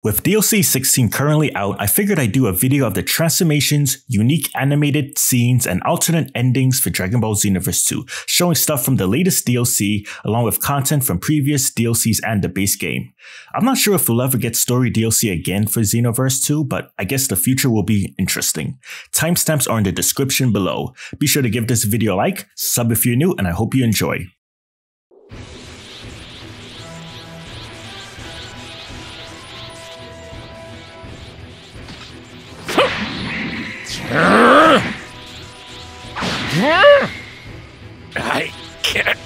With DLC 16 currently out, I figured I'd do a video of the transformations, unique animated scenes, and alternate endings for Dragon Ball Xenoverse 2, showing stuff from the latest DLC, along with content from previous DLCs and the base game. I'm not sure if we'll ever get story DLC again for Xenoverse 2, but I guess the future will be interesting. Timestamps are in the description below. Be sure to give this video a like, sub if you're new, and I hope you enjoy. I can't.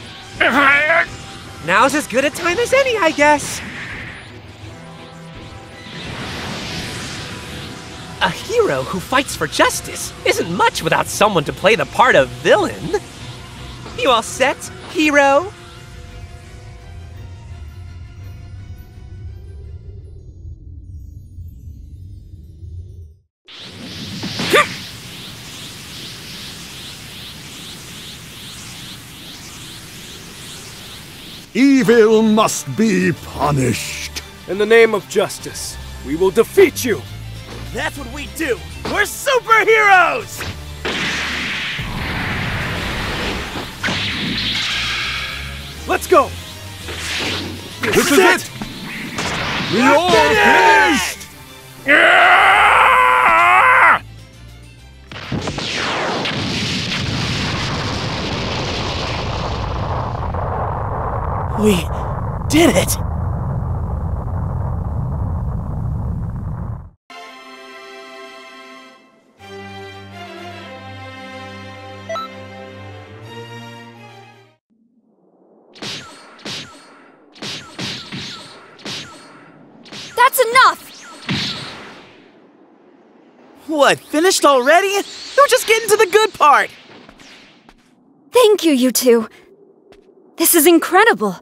Now's as good a time as any, I guess. A hero who fights for justice isn't much without someone to play the part of villain. You all set, hero? Evil must be punished. In the name of justice, we will defeat you. That's what we do. We're superheroes! Let's go! This is it! We are finished! We did it! That's enough! What, finished already? We're just getting to the good part! Thank you, you two. This is incredible.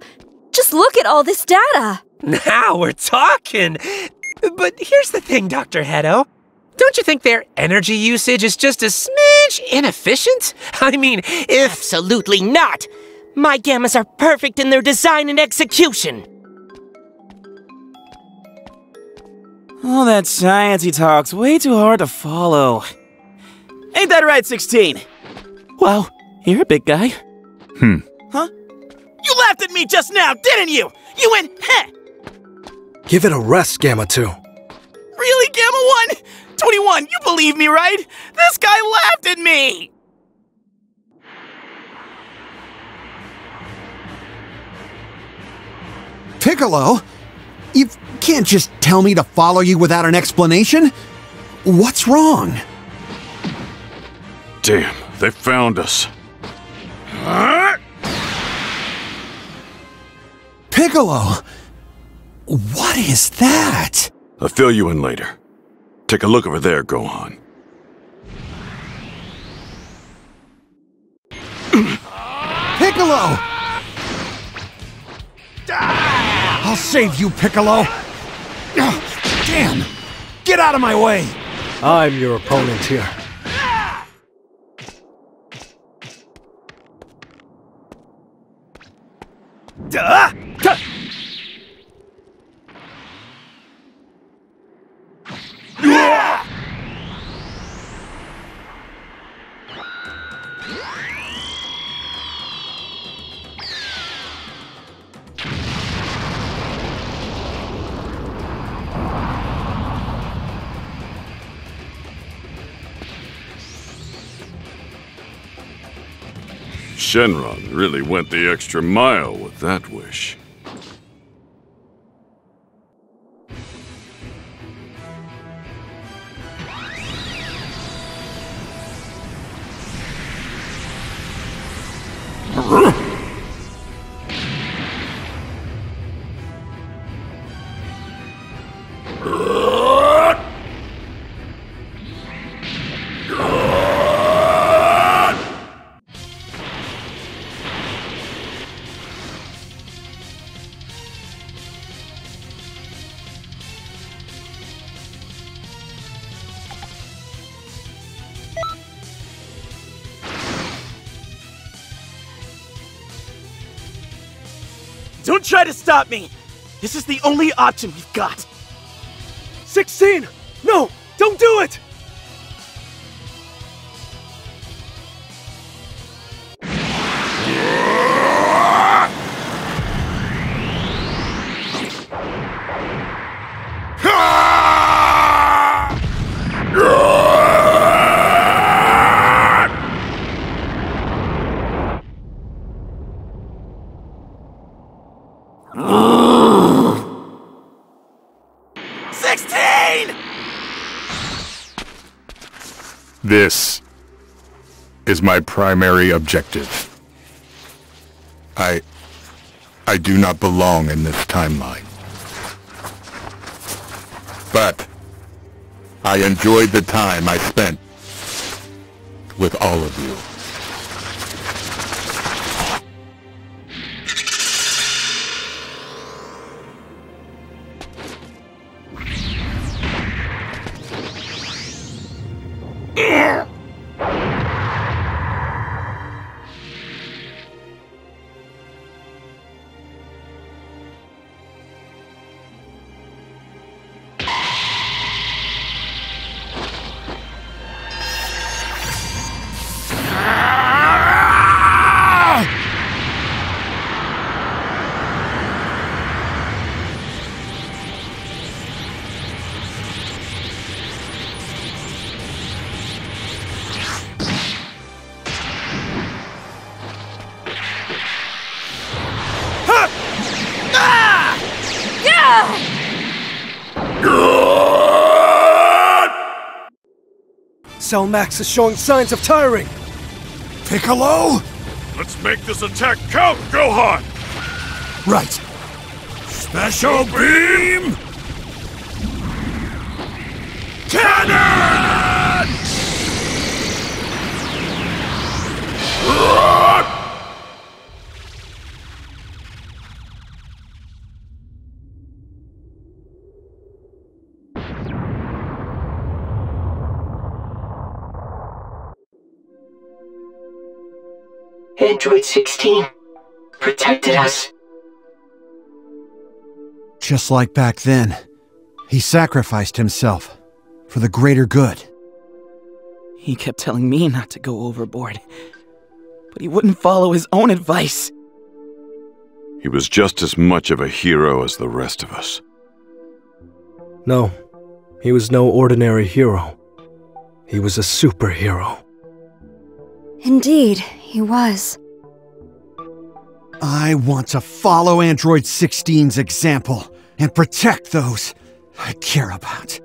Just look at all this data. Now we're talking! But here's the thing, Dr. Hedo. Don't you think their energy usage is just a smidge inefficient? I mean, if... Absolutely not! My gammas are perfect in their design and execution! All that sciencey talk's way too hard to follow. Ain't that right, 16? Wow, you're a big guy. Huh? You laughed at me just now, didn't you? You went, heh! Give it a rest, Gamma 2. Really, Gamma 1? 21, you believe me, right? This guy laughed at me! Piccolo? You can't just tell me to follow you without an explanation? What's wrong? Damn, they found us. Piccolo! What is that? I'll fill you in later. Take a look over there, Gohan. Piccolo! I'll save you, Piccolo! Damn! Get out of my way! I'm your opponent here. Shenron really went the extra mile with that wish. Don't try to stop me! This is the only option we've got! 16! No! Don't do it! This is my primary objective. I do not belong in this timeline. But I enjoyed the time I spent with all of you. Cell Max is showing signs of tiring! Piccolo? Let's make this attack count, Gohan! Right. Special beam! Cannon! Android 16 protected us. Just like back then, he sacrificed himself for the greater good. He kept telling me not to go overboard, but he wouldn't follow his own advice. He was just as much of a hero as the rest of us. No, he was no ordinary hero. He was a superhero. Indeed, he was. I want to follow Android 16's example and protect those I care about.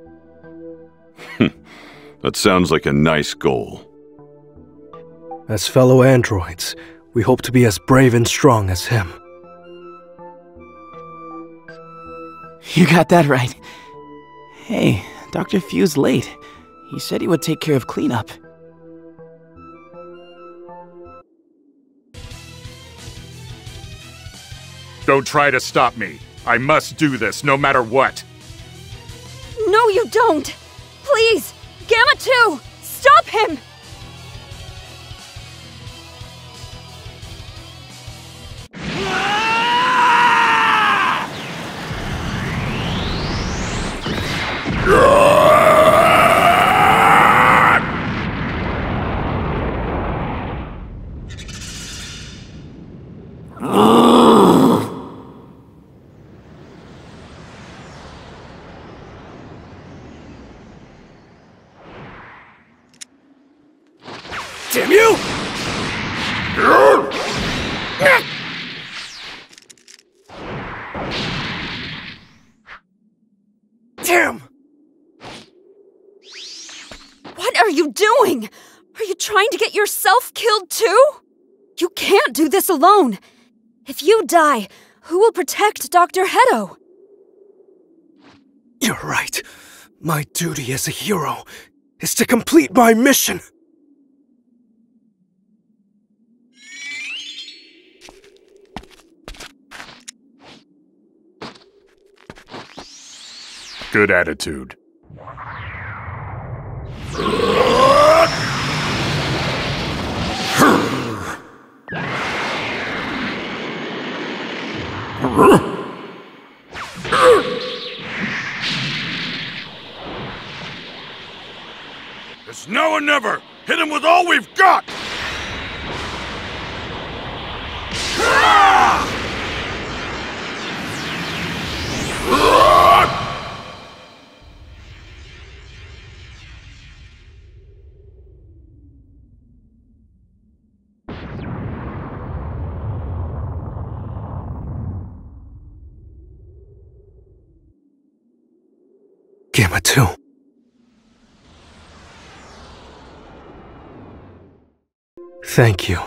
That sounds like a nice goal. As fellow androids, we hope to be as brave and strong as him. You got that right. Hey, Dr. Fu's late. He said he would take care of cleanup. Don't try to stop me. I must do this no matter what. No, you don't! Please! Gamma 2! Stop him! Damn you! Damn! What are you doing? Are you trying to get yourself killed too? You can't do this alone. If you die, who will protect Dr. Hedo? You're right. My duty as a hero is to complete my mission. Good attitude. It's now or never! Hit him with all we've got! Gamma 2. Thank you.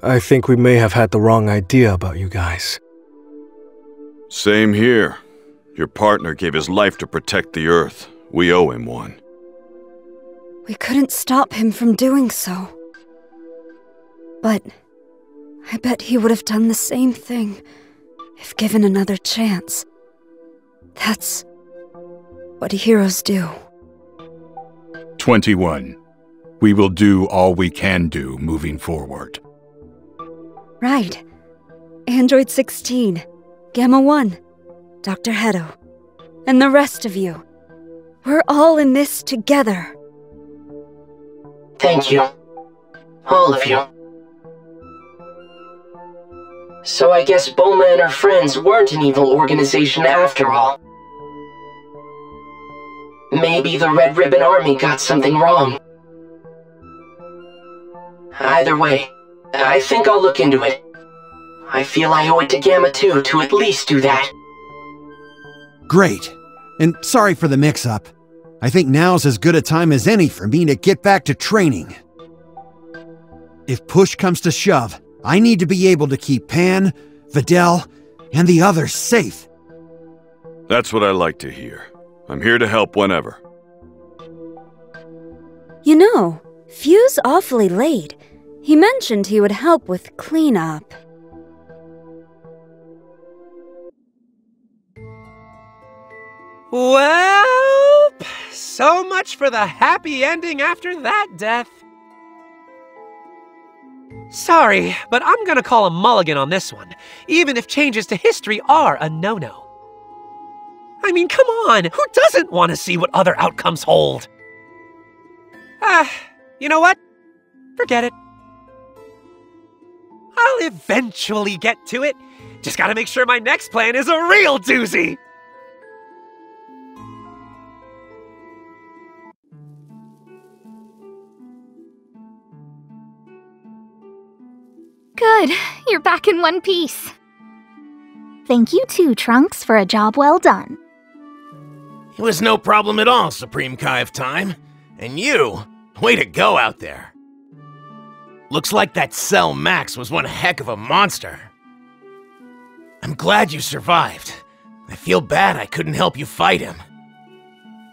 I think we may have had the wrong idea about you guys. Same here. Your partner gave his life to protect the Earth. We owe him one. We couldn't stop him from doing so. But I bet he would have done the same thing if given another chance. That's what heroes do. 21. We will do all we can do moving forward. Right. Android 16, Gamma 1, Dr. Hedo, and the rest of you. We're all in this together. Thank you. All of you. So I guess Bulma and her friends weren't an evil organization after all. Maybe the Red Ribbon Army got something wrong. Either way, I think I'll look into it. I feel I owe it to Gamma 2 to at least do that. Great. And sorry for the mix-up. I think now's as good a time as any for me to get back to training. If push comes to shove, I need to be able to keep Pan, Videl, and the others safe. That's what I like to hear. I'm here to help whenever. You know, Few's awfully late. He mentioned he would help with cleanup. Well, so much for the happy ending after that death. Sorry, but I'm gonna call a mulligan on this one, even if changes to history are a no-no. I mean, come on, who doesn't want to see what other outcomes hold? You know what? Forget it. I'll eventually get to it. Just gotta make sure my next plan is a real doozy. Good, you're back in one piece. Thank you too, Trunks, for a job well done. It was no problem at all, Supreme Kai of Time. And you, way to go out there. Looks like that Cell Max was one heck of a monster. I'm glad you survived. I feel bad I couldn't help you fight him.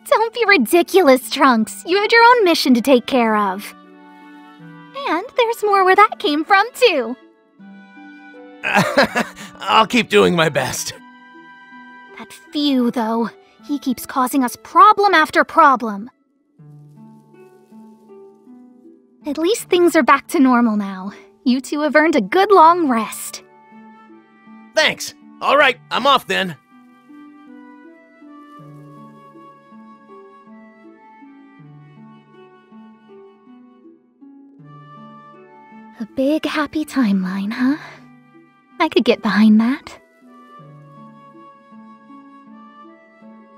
Don't be ridiculous, Trunks. You had your own mission to take care of. And there's more where that came from, too. I'll keep doing my best. That Few, though. He keeps causing us problem after problem. At least things are back to normal now. You two have earned a good long rest. Thanks. All right, I'm off then. A big happy timeline, huh? I could get behind that.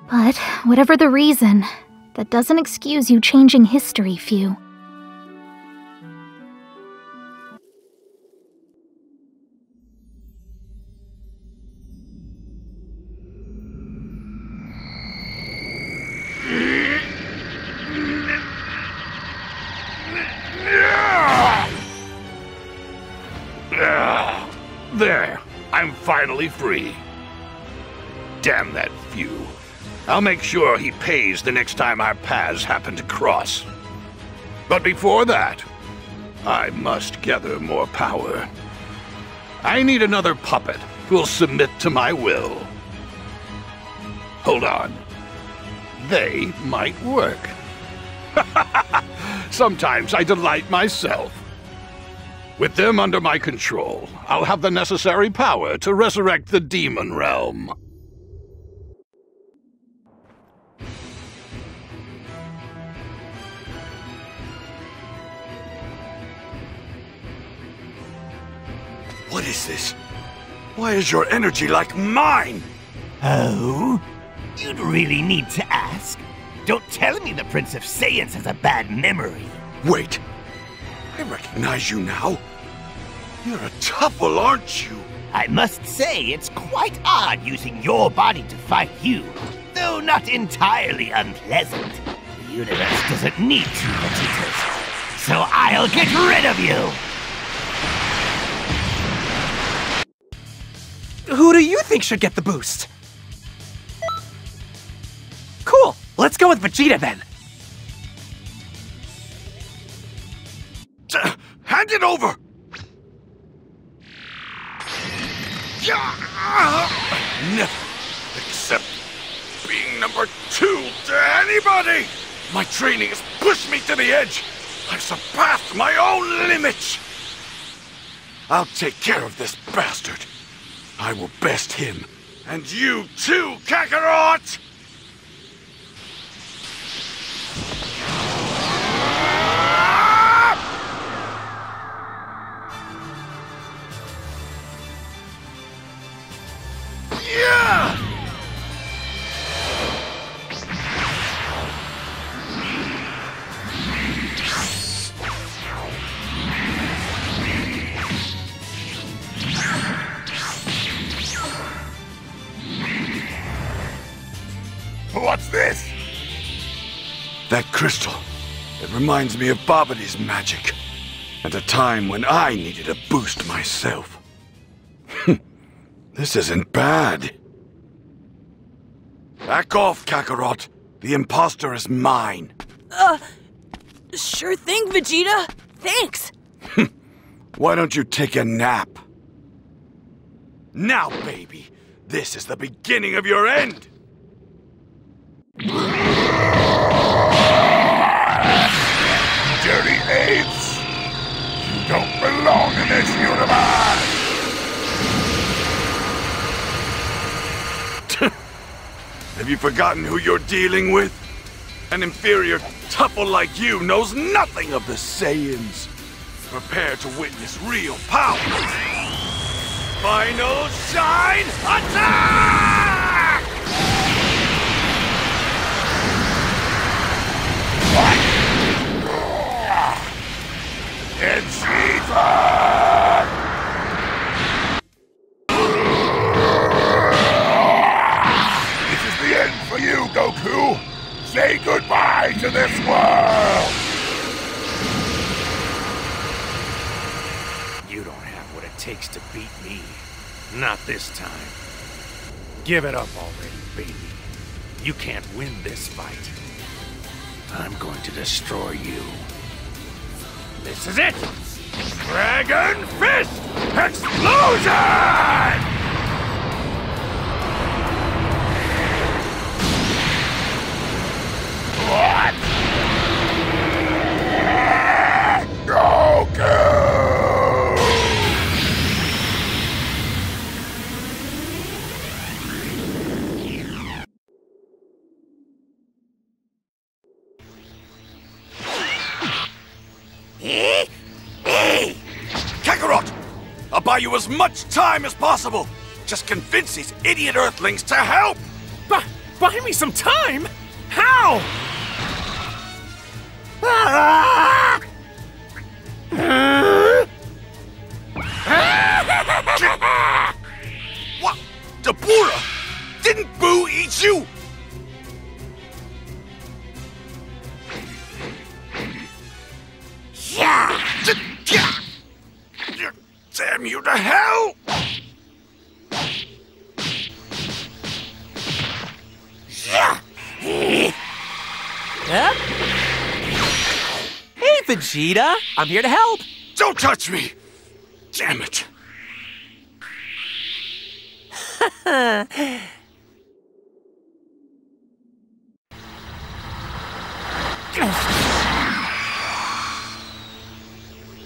But whatever the reason, that doesn't excuse you changing history, Few. There, I'm finally free. Damn that Few. I'll make sure he pays the next time our paths happen to cross. But before that, I must gather more power. I need another puppet who'll submit to my will. Hold on. They might work. Sometimes I delight myself. With them under my control, I'll have the necessary power to resurrect the demon realm. is this? Why is your energy like mine? Oh? You'd really need to ask. Don't tell me the Prince of Saiyans has a bad memory. Wait. I recognize you now. You're a Toppo, aren't you? I must say, it's quite odd using your body to fight you, though not entirely unpleasant. The universe doesn't need two Vegetas, so I'll get rid of you! Who do you think should get the boost? Cool, let's go with Vegeta then. Hand it over! Never accept being number 2 to anybody! My training has pushed me to the edge. I've surpassed my own limits. I'll take care of this bastard. I will best him. And you too, Kakarot! Yeah! What's this? That crystal. It reminds me of Babidi's magic. At a time when I needed a boost myself. This isn't bad. Back off, Kakarot. The imposter is mine. Sure thing, Vegeta. Thanks. Why don't you take a nap? Now, baby. This is the beginning of your end. Dirty apes! You don't belong in this universe! Have you forgotten who you're dealing with? An inferior Toppo like you knows nothing of the Saiyans. Prepare to witness real power. Final Shine Attack! It's Ethan! This is the end for you, Goku! Say goodbye to this world! You don't have what it takes to beat me. Not this time. Give it up already, baby. You can't win this fight. I'm going to destroy you. This is it! Dragon Fist Explosion! What? Goku! Kakarot! I'll buy you as much time as possible! Just convince these idiot Earthlings to help! Buy me some time? How? What? Dabura? Didn't Boo eat you? Damn you to hell! Hey, Vegeta! I'm here to help! Don't touch me! Damn it!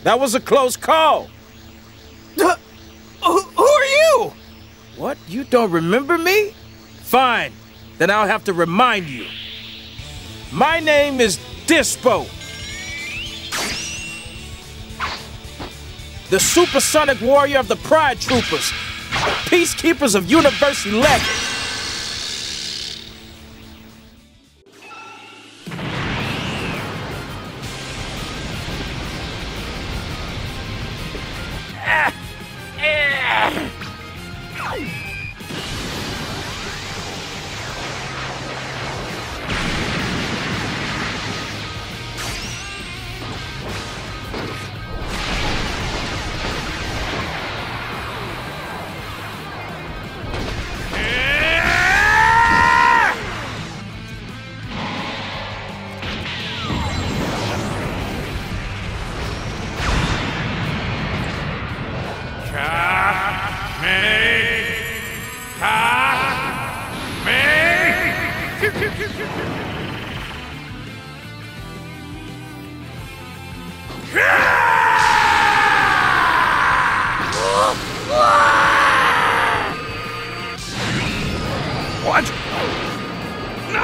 That was a close call. Who are you? What? You don't remember me? Fine. Then I'll have to remind you. My name is Dyspo. the supersonic warrior of the Pride Troopers, Peacekeepers of Universe 11. What? No!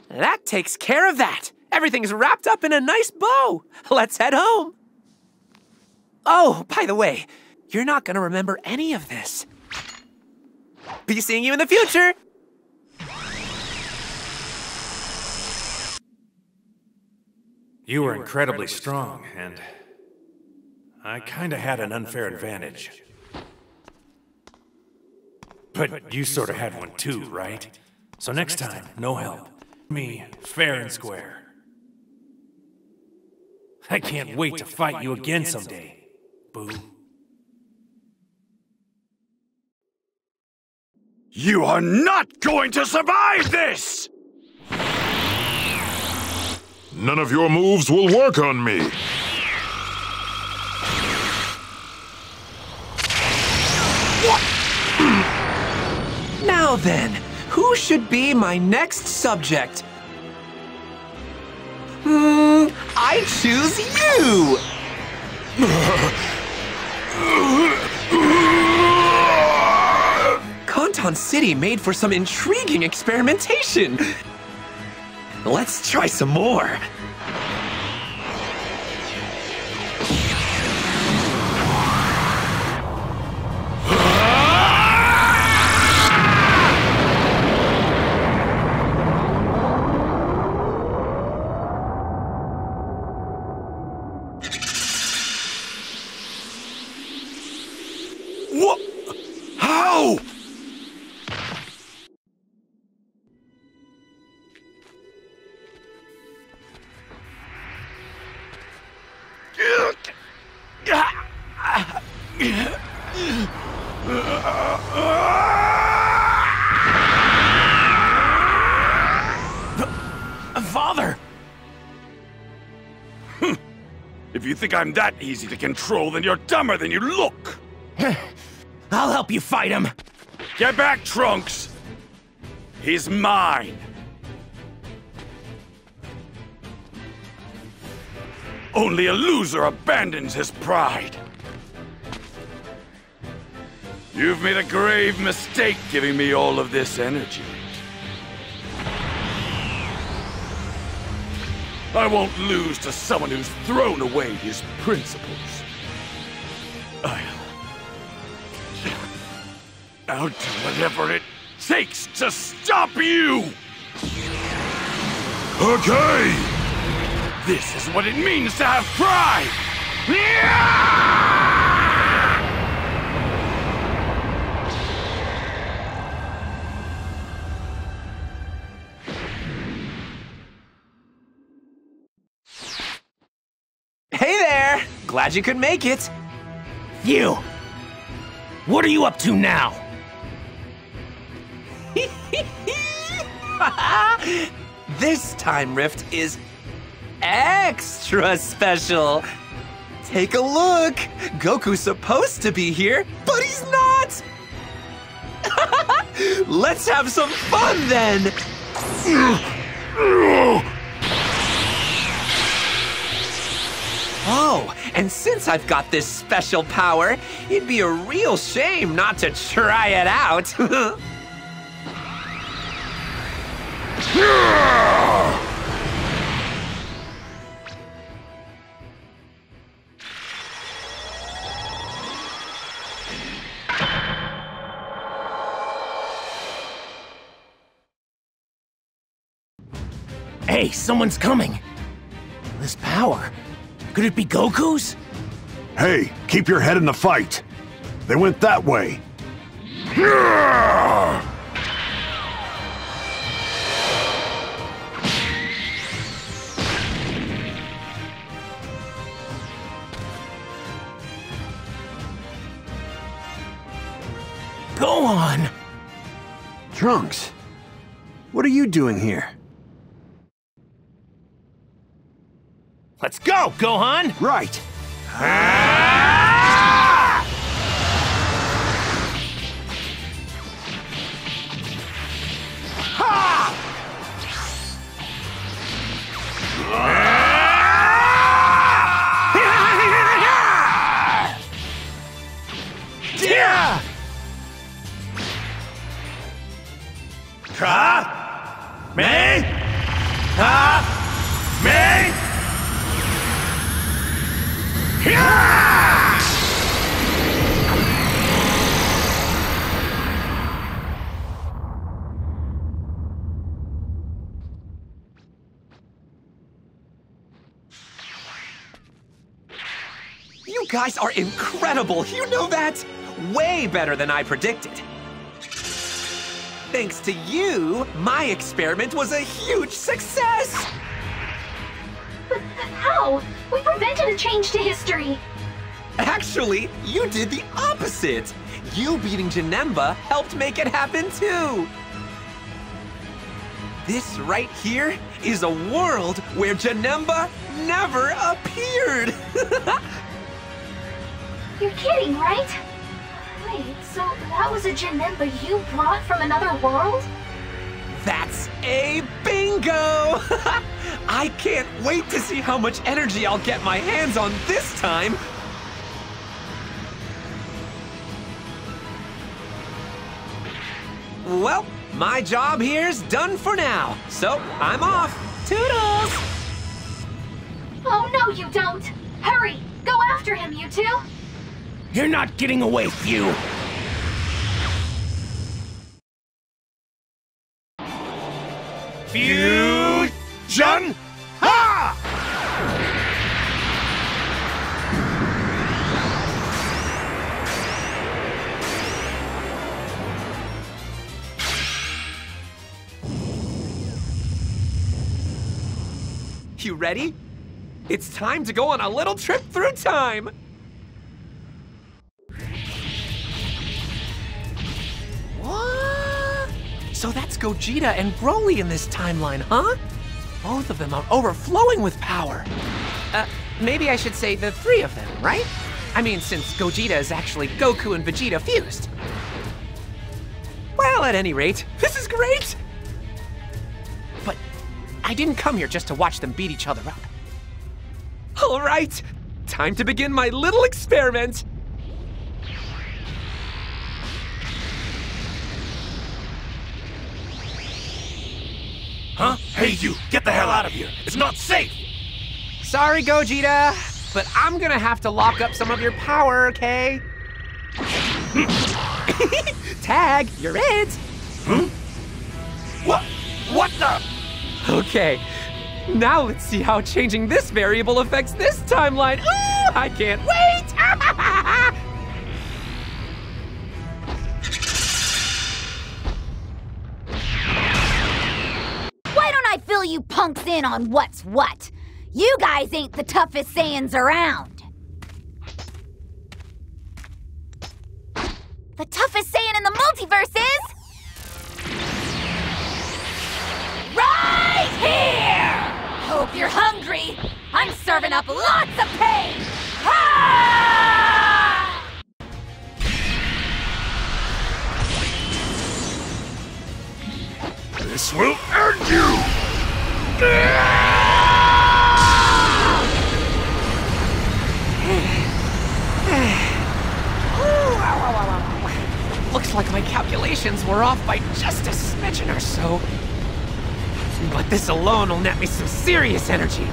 That takes care of that. Everything's wrapped up in a nice bow. Let's head home. Oh, by the way, you're not gonna remember any of this. Be seeing you in the future. You were incredibly strong, and I kinda had an unfair advantage. But you sorta had one too, right? So next time, no help. Me, fair and square. I can't wait to fight you again someday, Boo. You are not going to survive this! None of your moves will work on me. What? Now then, who should be my next subject? I choose you! Conton City made for some intriguing experimentation. Let's try some more. What? How? Father! If you think I'm that easy to control, then you're dumber than you look! I'll help you fight him! Get back, Trunks! He's mine! Only a loser abandons his pride! You've made a grave mistake giving me all of this energy. I won't lose to someone who's thrown away his principles. I'll do whatever it takes to stop you! Okay! This is what it means to have pride! Hey there! Glad you could make it. You! What are you up to now? This time Rift is extra special. Take a look. Goku's supposed to be here, but he's not. Let's have some fun then. Oh, and since I've got this special power, it'd be a real shame not to try it out. Hey, someone's coming. This power, could it be Goku's? Hey, keep your head in the fight. They went that way. Gohan! Trunks, what are you doing here? Let's go, Gohan! Right. You guys are incredible, you know that? Way better than I predicted. Thanks to you, my experiment was a huge success! But how? We prevented a change to history. Actually, you did the opposite. You beating Janemba helped make it happen too. This right here is a world where Janemba never appeared. You're kidding, right? Wait, so that was a Janemba you brought from another world? That's a bingo! I can't wait to see how much energy I'll get my hands on this time. Well, my job here's done for now, so I'm off. Toodles! Oh, no, you don't. Hurry, go after him, you two. You're not getting away, Phew! Fusion! Ha! You ready? It's time to go on a little trip through time. What? So that's Gogeta and Broly in this timeline, huh? Both of them are overflowing with power. Maybe I should say the three of them, right? I mean, since Gogeta is actually Goku and Vegeta fused. Well, at any rate, this is great! But I didn't come here just to watch them beat each other up. All right, time to begin my little experiment. Huh? Hey, you! Get the hell out of here! It's not safe! Sorry, Gogeta, but I'm gonna have to lock up some of your power, okay? Tag, you're it! Hmm? What the? Okay, now let's see how changing this variable affects this timeline. Ooh, I can't wait! Why don't I fill you punks in on what's what? You guys ain't the toughest Saiyans around. The toughest Saiyan in the multiverse is... right here! Hope you're hungry. I'm serving up lots of pain. Ha! This will end you! Looks like my calculations were off by just a smidgen or so. But this alone will net me some serious energy.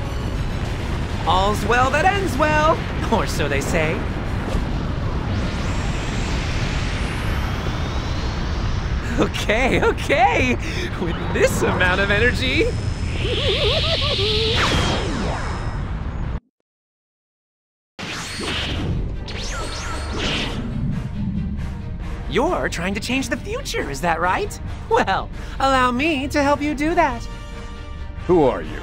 All's well that ends well, or so they say. Okay, okay. With this amount of energy... You're trying to change the future, is that right? Well, allow me to help you do that. Who are you?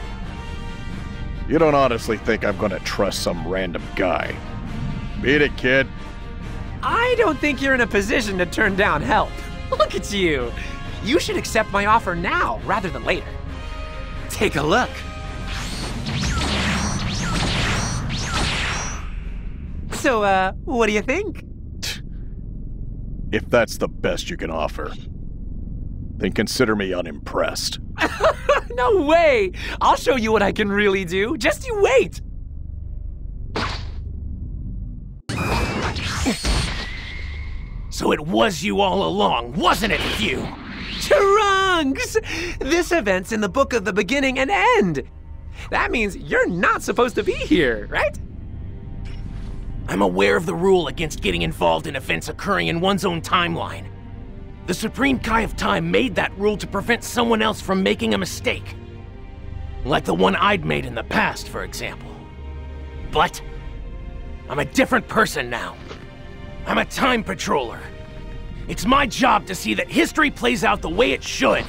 You don't honestly think I'm gonna trust some random guy? Beat it, kid. I don't think you're in a position to turn down help. Look at you. You should accept my offer now rather than later. Take a look. So, what do you think? If that's the best you can offer, then consider me unimpressed. No way! I'll show you what I can really do. Just you wait! So it was you all along, wasn't it, you? Trunks! This event's in the book of the beginning and end. That means you're not supposed to be here, right? I'm aware of the rule against getting involved in events occurring in one's own timeline. The Supreme Kai of Time made that rule to prevent someone else from making a mistake. Like the one I'd made in the past, for example. But I'm a different person now. I'm a time patroller. It's my job to see that history plays out the way it should.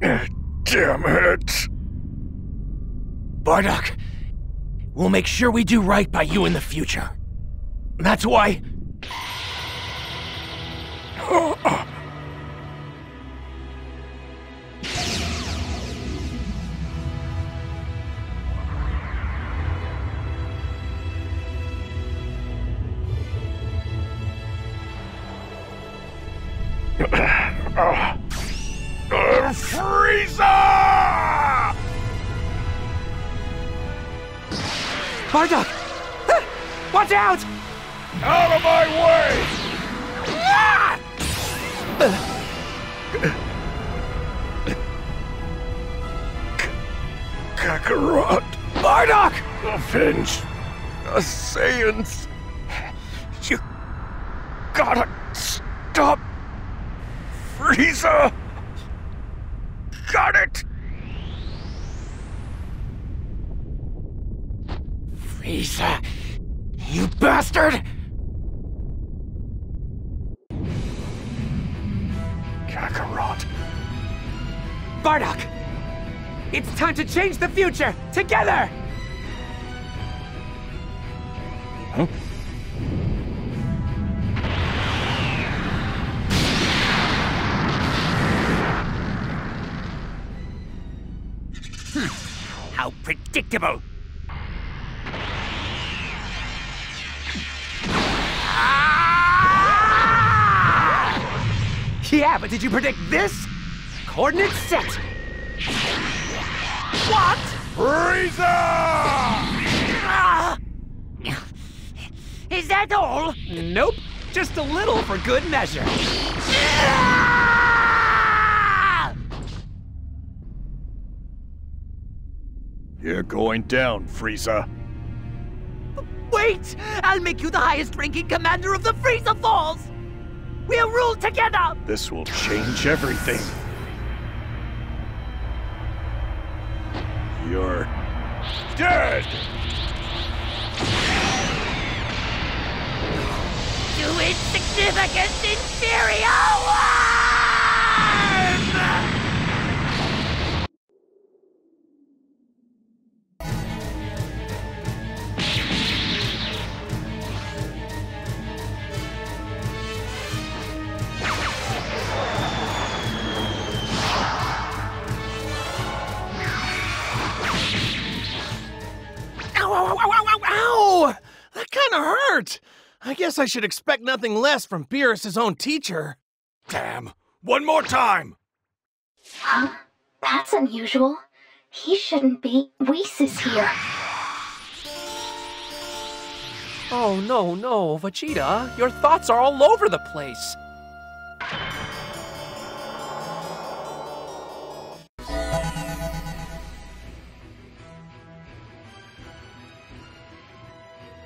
Damn it! Bardock, we'll make sure we do right by you in the future. That's why... Frieza! Bardock! Watch out! Out of my way! Ah! Kakarot! Bardock! Avenge the Saiyans! You gotta stop Frieza! Got it! Frieza, you bastard! Kakarot. Bardock! It's time to change the future! Together! Huh? How predictable! Yeah, but did you predict this? Coordinates set! What? Frieza! Is that all? Nope. Just a little for good measure. You're going down, Frieza. Wait! I'll make you the highest-ranking commander of the Frieza Falls! We'll rule together! This will change everything. You're dead! You insignificant, inferior worm! Ow! That kinda hurt! I guess I should expect nothing less from Beerus' own teacher. Damn! One more time! Huh? That's unusual. He shouldn't be. Whis is here. Oh, no, Vegeta. Your thoughts are all over the place.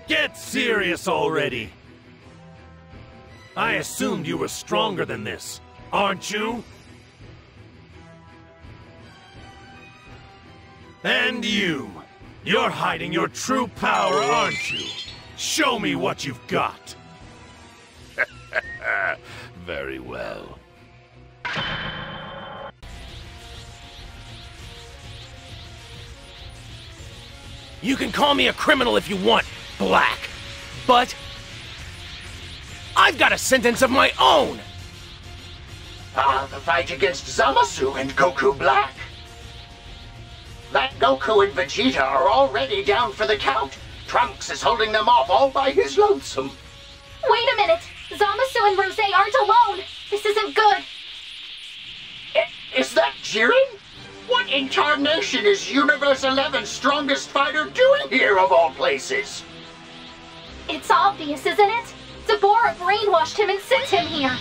Get serious already! I assumed you were stronger than this, aren't you? And you're hiding your true power, aren't you? Show me what you've got! Very well. You can call me a criminal if you want, Black. But I've got a sentence of my own! The fight against Zamasu and Goku Black. That Goku and Vegeta are already down for the count. Trunks is holding them off all by his lonesome. Wait a minute! Zamasu and Rose aren't alone! This isn't good! Is that Jiren? What in tarnation is Universe 11's strongest fighter doing here of all places? It's obvious, isn't it? Deborah brainwashed him and sent him here.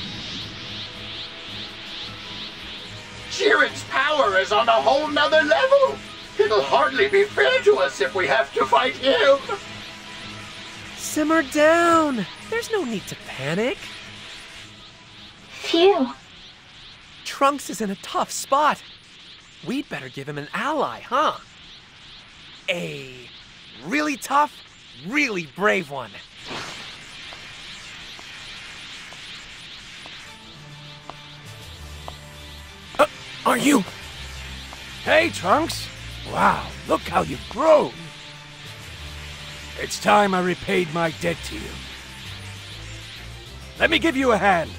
Jiren's power is on a whole nother level. It'll hardly be fair to us if we have to fight him. Simmer down. There's no need to panic. Phew. Trunks is in a tough spot. We'd better give him an ally, huh? A really tough, really brave one. Are you? Hey, Trunks. Wow, look how you've grown. It's time I repaid my debt to you. Let me give you a hand.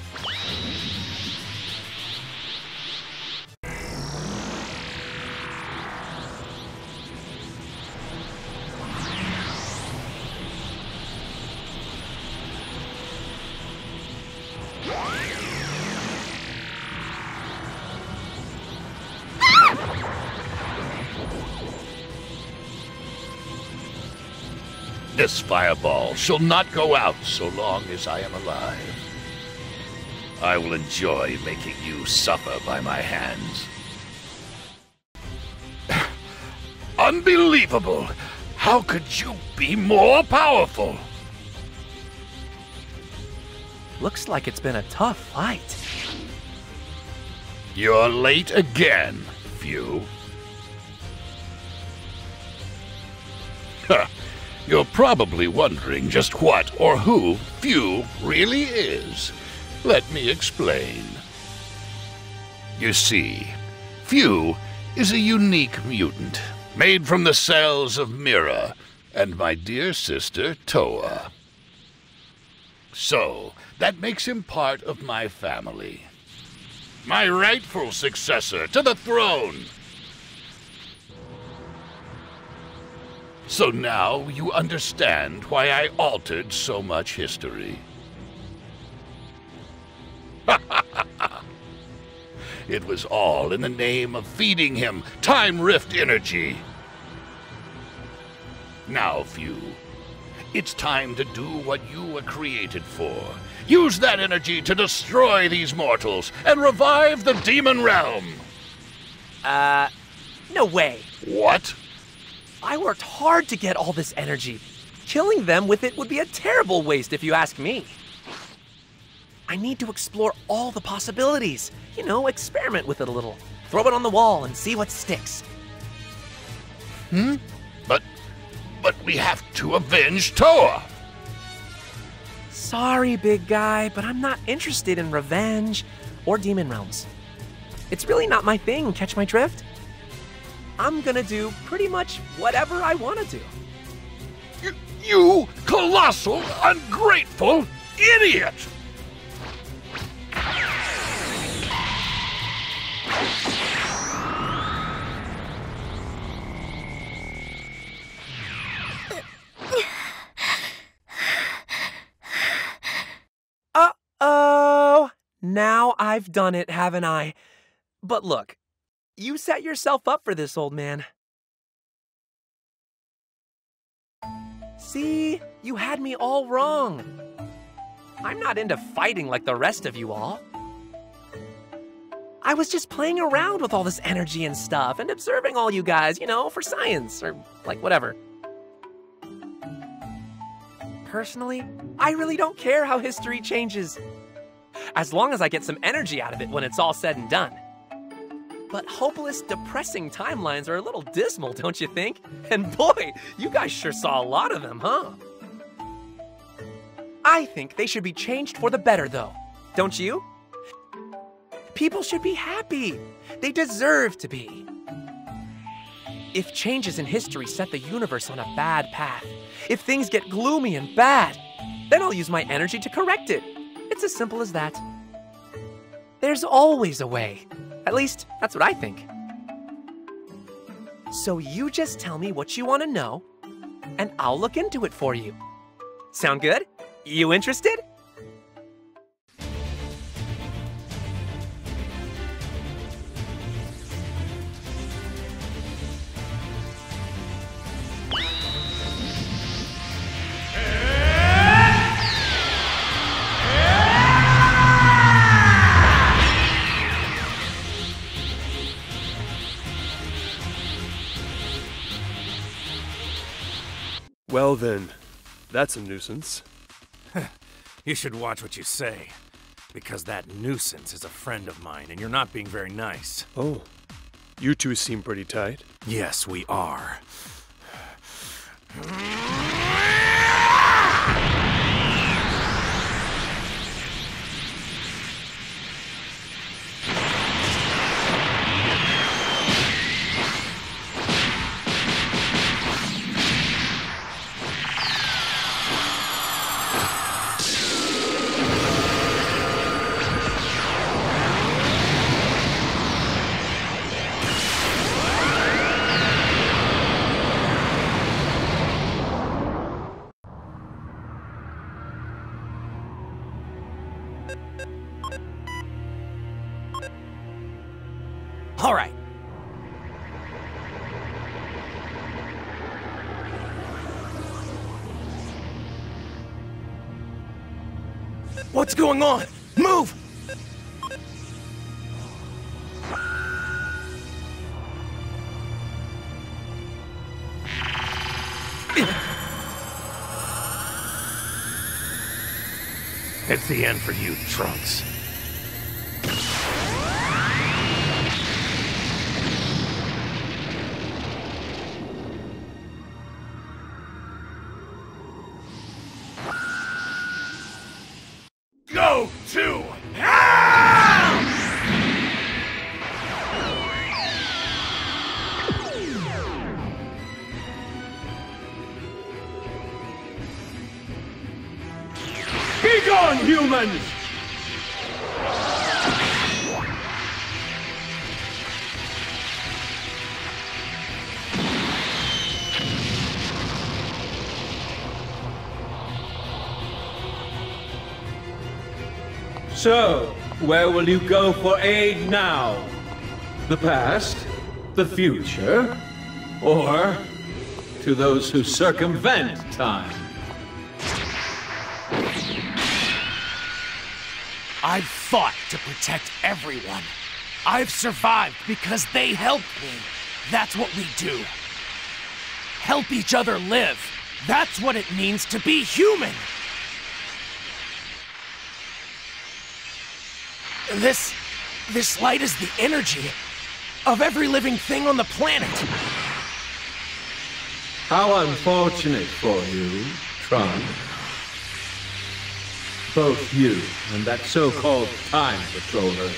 This fireball shall not go out so long as I am alive. I will enjoy making you suffer by my hands. Unbelievable! How could you be more powerful? Looks like it's been a tough fight. You're late again, Few. You're probably wondering just what or who Few really is. Let me explain. You see, Few is a unique mutant, made from the cells of Mira and my dear sister Toa. So, that makes him part of my family. My rightful successor to the throne. So now you understand why I altered so much history. It was all in the name of feeding him Time Rift energy. Now, Few, it's time to do what you were created for. Use that energy to destroy these mortals and revive the demon realm. No way. What? I worked hard to get all this energy. Killing them with it would be a terrible waste if you ask me. I need to explore all the possibilities. You know, experiment with it a little. Throw it on the wall and see what sticks. But we have to avenge Toa. Sorry, big guy, but I'm not interested in revenge or demon realms. It's really not my thing, catch my drift? I'm gonna do pretty much whatever I want to do. You colossal, ungrateful idiot! Uh-oh! Now I've done it, haven't I? But look, you set yourself up for this, old man. See? You had me all wrong. I'm not into fighting like the rest of you all. I was just playing around with all this energy and stuff and observing all you guys, you know, for science or like whatever. Personally, I really don't care how history changes, as long as I get some energy out of it when it's all said and done. But hopeless, depressing timelines are a little dismal, don't you think? And boy, you guys sure saw a lot of them, huh? I think they should be changed for the better, though. Don't you? People should be happy. They deserve to be. If changes in history set the universe on a bad path, if things get gloomy and bad, then I'll use my energy to correct it. It's as simple as that. There's always a way. At least, that's what I think. So you just tell me what you want to know, and I'll look into it for you. Sound good? You interested? Well then, that's a nuisance. You should watch what you say, because that nuisance is a friend of mine, and you're not being very nice. Oh, you two seem pretty tight. Yes, we are. All right. What's going on? Move! It's the end for you, Trunks. Go to hell! Be gone, humans! So, where will you go for aid now? The past? The future? Or to those who circumvent time? I've fought to protect everyone. I've survived because they helped me. That's what we do. Help each other live. That's what it means to be human. This light is the energy of every living thing on the planet. How unfortunate for you, Trunks. Both you and that so-called Time Patroller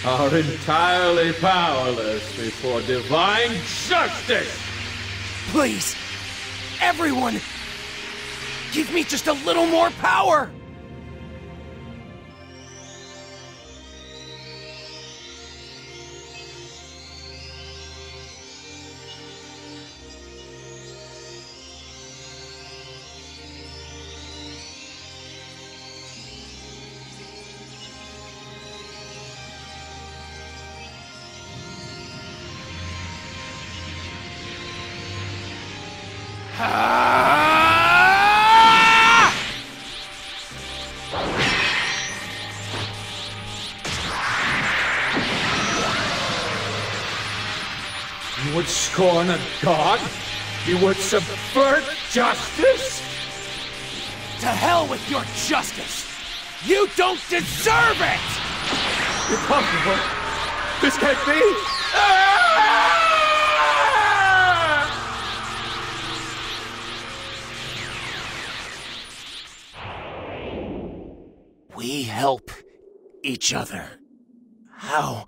are entirely powerless before divine justice! Please, everyone, give me just a little more power! scorn a god? You would subvert justice? To hell with your justice! You don't deserve it! Impossible! This can't be! We help each other. How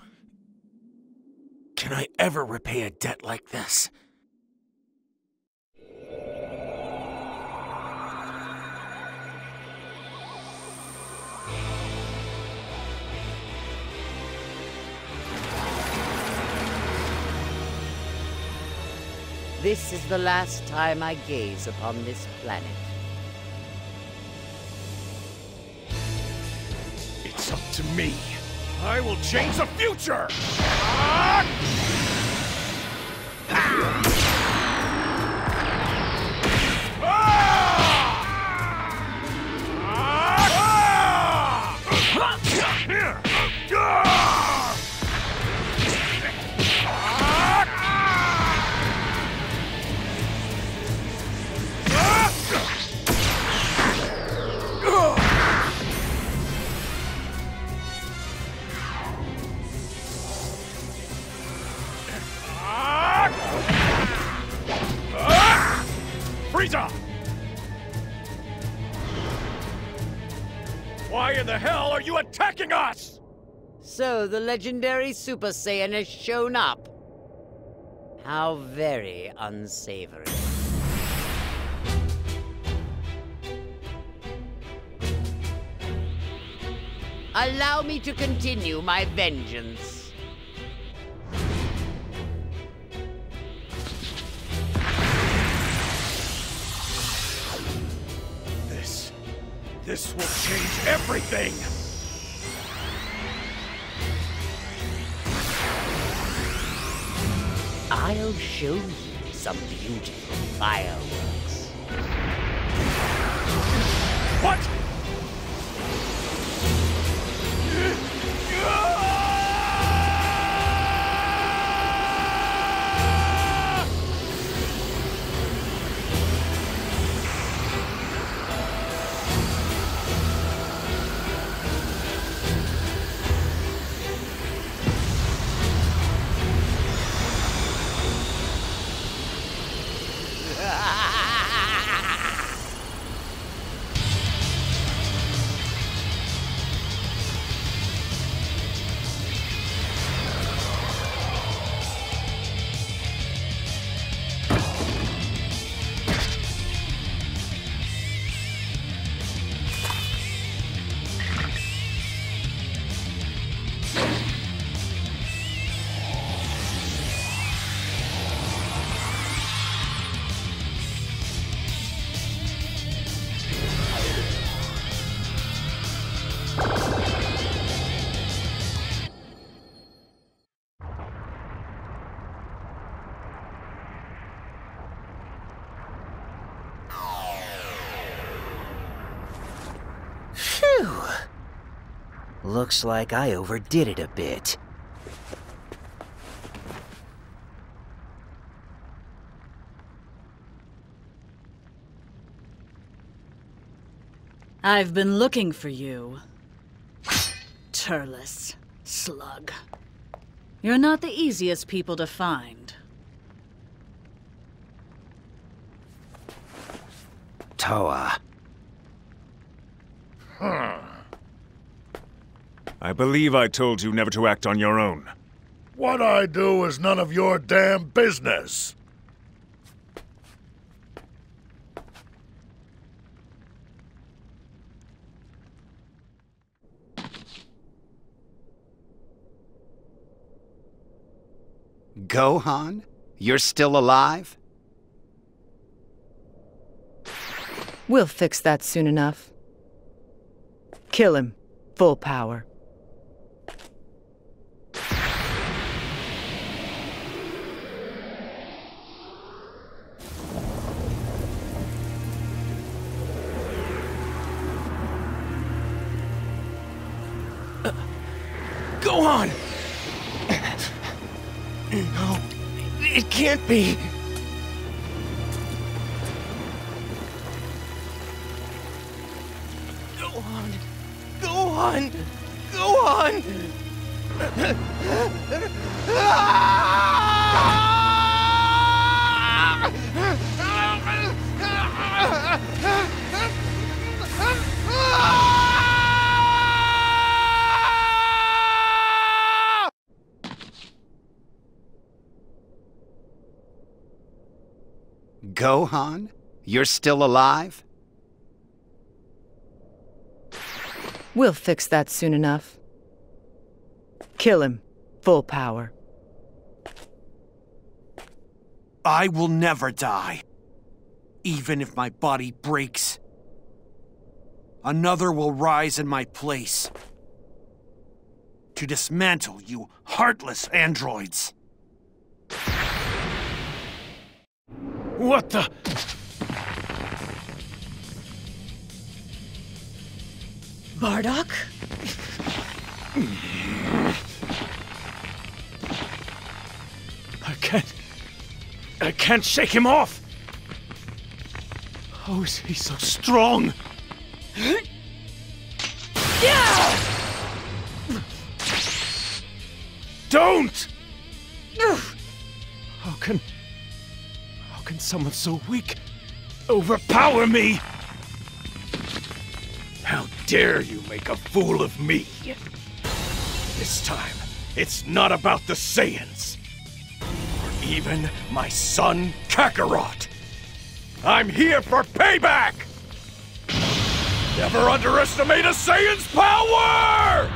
can I ever repay a debt like this? This is the last time I gaze upon this planet. It's up to me. I will change the future! Frieza! Why in the hell are you attacking us? So the legendary Super Saiyan has shown up. How very unsavory. Allow me to continue my vengeance. This will change everything! I'll show you some beautiful fireworks. What? Looks like I overdid it a bit. I've been looking for you. Turles, slug. You're not the easiest people to find. Toa. I believe I told you never to act on your own. What I do is none of your damn business. Gohan? You're still alive? We'll fix that soon enough. Kill him. Full power. Gohan! No. It can't be. Gohan! Gohan! Gohan! Gohan? You're still alive? We'll fix that soon enough. Kill him. Full power. I will never die. Even if my body breaks. Another will rise in my place. To dismantle you heartless androids. What the? Bardock? I can't shake him off! How is he so strong? Don't! How can someone so weak overpower me? How dare you make a fool of me? This time, it's not about the Saiyans. Or even my son, Kakarot. I'm here for payback! Never underestimate a Saiyan's power!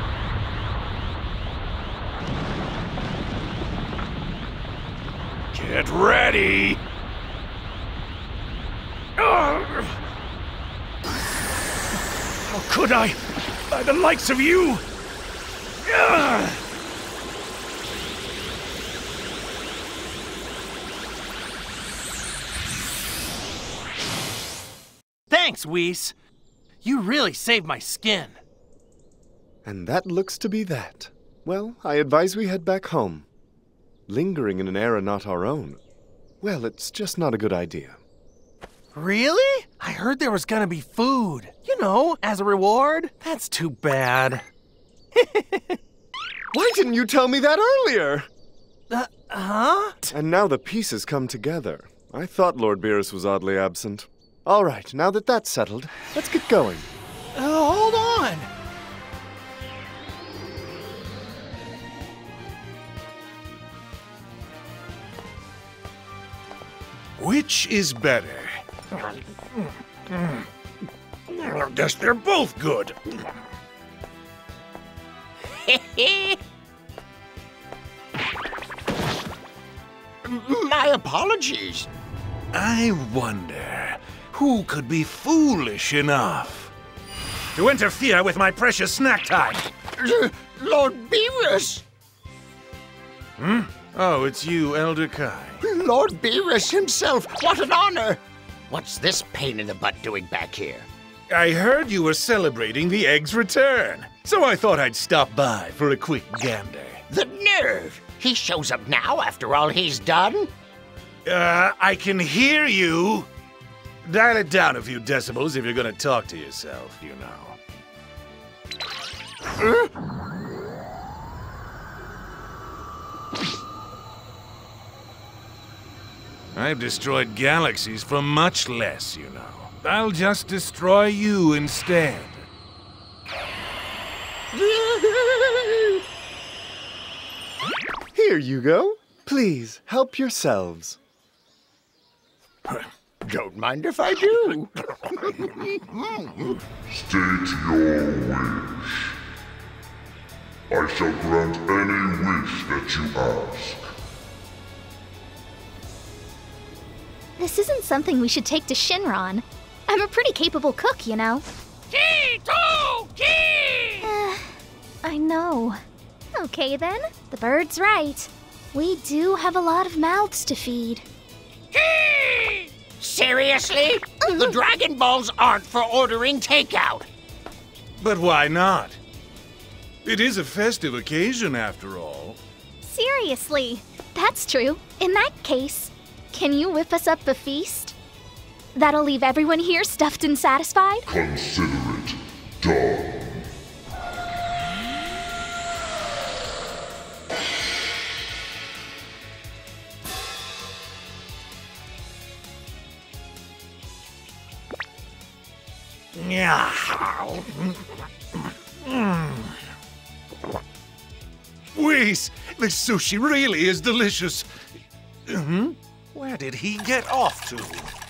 Get ready! How could I? By the likes of you! Thanks, Whis. You really saved my skin. And that looks to be that. Well, I advise we head back home. Lingering in an era not our own, well, it's just not a good idea. Really? I heard there was gonna be food. You know, as a reward. That's too bad. Why didn't you tell me that earlier? Huh? And now the pieces come together. I thought Lord Beerus was oddly absent. All right, now that that's settled, let's get going. Hold on. Which is better? I guess they're both good. My apologies. I wonder who could be foolish enough to interfere with my precious snack time. Lord Beerus! Hmm? Oh, it's you, Elder Kai. Lord Beerus himself! What an honor! What's this pain in the butt doing back here? I heard you were celebrating the egg's return, so I thought I'd stop by for a quick gander. The nerve! He shows up now after all he's done? I can hear you. Dial it down a few decibels if you're gonna talk to yourself, you know. I've destroyed galaxies for much less, you know. I'll just destroy you instead. Here you go. Please, help yourselves. Don't mind if I do. State your wish. I shall grant any wish that you ask. This isn't something we should take to Shinron. I'm a pretty capable cook, you know. I know. Okay then, the bird's right. We do have a lot of mouths to feed. Seriously? The Dragon Balls aren't for ordering takeout. But why not? It is a festive occasion, after all. Seriously, That's true. In that case, can you whip us up a feast? That'll leave everyone here stuffed and satisfied? Consider it done. Whis, this sushi really is delicious. Where did he get off to?